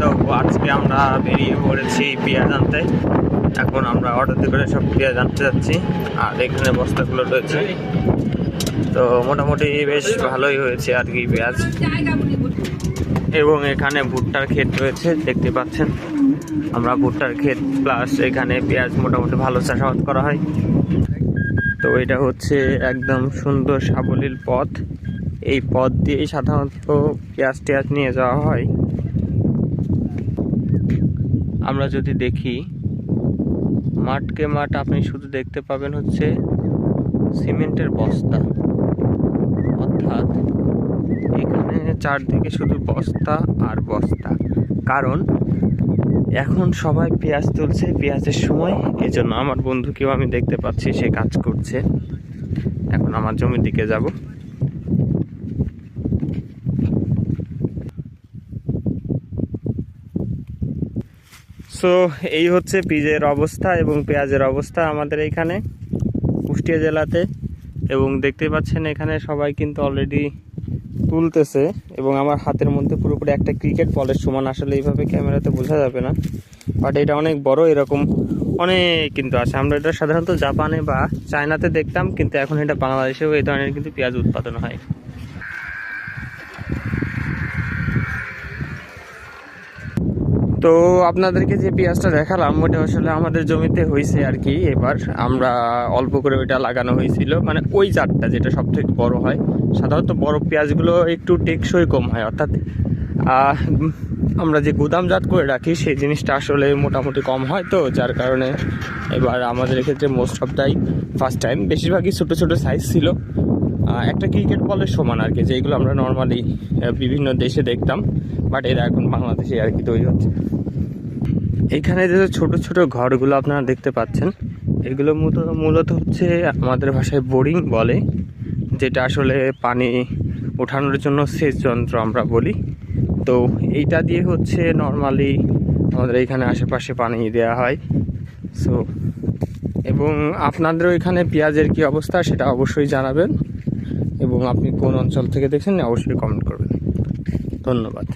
তো আজকে আমরা বেরিয়ে পড়েছি পেঁয়াজ আনতে। এখন আমরা অটোতে করে সব পেঁয়াজ আনতে যাচ্ছি, আর এখানে বস্তাগুলো রয়েছে। তো মোটামুটি বেশ ভালোই হয়েছে আর কি পেঁয়াজ। এবং এখানে ভুট্টার ক্ষেত রয়েছে, দেখতে পাচ্ছেন। আমরা ভুট্টার ক্ষেত প্লাস এখানে পেঁয়াজ মোটামুটি ভালো চাষাবাদ করা হয়। তো এটা হচ্ছে একদম সুন্দর সাবলীল পথ। এই পথ দিয়েই সাধারণত পেঁয়াজ টেয়াজ নিয়ে যাওয়া হয়। আমরা যদি দেখি মাঠকে মাঠ, আপনি শুধু দেখতে পাবেন হচ্ছে সিমেন্টের বস্তা, অর্থাৎ এখানে চারদিকে শুধু বস্তা আর বস্তা। কারণ এখন সবাই পেঁয়াজ তুলছে পেঁয়াজের সময়, এজন্য আমার বন্ধুকেও আমি দেখতে পাচ্ছি সে কাজ করছে। এখন আমার জমির দিকে যাব। সো এই হচ্ছে বীজের অবস্থা এবং পেঁয়াজের অবস্থা আমাদের এইখানে কুষ্টিয়া জেলাতে। এবং দেখতে পাচ্ছেন এখানে সবাই কিন্তু অলরেডি তুলতেছে, এবং আমার হাতের মধ্যে পুরোপুরি একটা ক্রিকেট বলের সমান। আসলে এইভাবে ক্যামেরাতে বোঝা যাবে না, বাট এটা অনেক বড়, এরকম অনেক কিন্তু আছে। আমরা এটা সাধারণত জাপানে বা চায়নাতে দেখতাম, কিন্তু এখন এটা বাংলাদেশেও এই ধরনের কিন্তু পেঁয়াজ উৎপাদন হয়। তো আপনাদেরকে যে পেঁয়াজটা দেখালাম ওটা আসলে আমাদের জমিতে হয়েছে আর কি। এবার আমরা অল্প করে ওইটা লাগানো হয়েছিল, মানে ওই জাতটা যেটা সব থেকে বড় হয়। সাধারণত বড় পেঁয়াজগুলো একটু টেকসই কম হয়, অর্থাৎ আমরা যে গুদামজাত করে রাখি সেই জিনিসটা আসলে মোটামুটি কম হয়। তো যার কারণে এবার আমাদের এক্ষেত্রে মোস্ট অফ টাই ফার্স্ট টাইম বেশিরভাগই ছোটো ছোটো সাইজ ছিল, একটা ক্রিকেট বলের সমান আর কি, যেগুলো আমরা নর্মালি বিভিন্ন দেশে দেখতাম, বাট এরা এখন বাংলাদেশে আর কি তৈরি হচ্ছে। এখানে যে ছোট ছোট ঘরগুলো আপনারা দেখতে পাচ্ছেন, এগুলো মূলত হচ্ছে আমাদের ভাষায় বোরিং বলে, যেটা আসলে পানি ওঠানোর জন্য সেচ যন্ত্র আমরা বলি। তো এইটা দিয়ে হচ্ছে নর্মালি আমাদের এখানে আশেপাশে পানি দেওয়া হয়। সো এবং আপনাদের এখানে পেঁয়াজের কি অবস্থা সেটা অবশ্যই জানাবেন, এবং আপনি কোন অঞ্চল থেকে দেখছেন অবশ্যই কমেন্ট করবেন। ধন্যবাদ।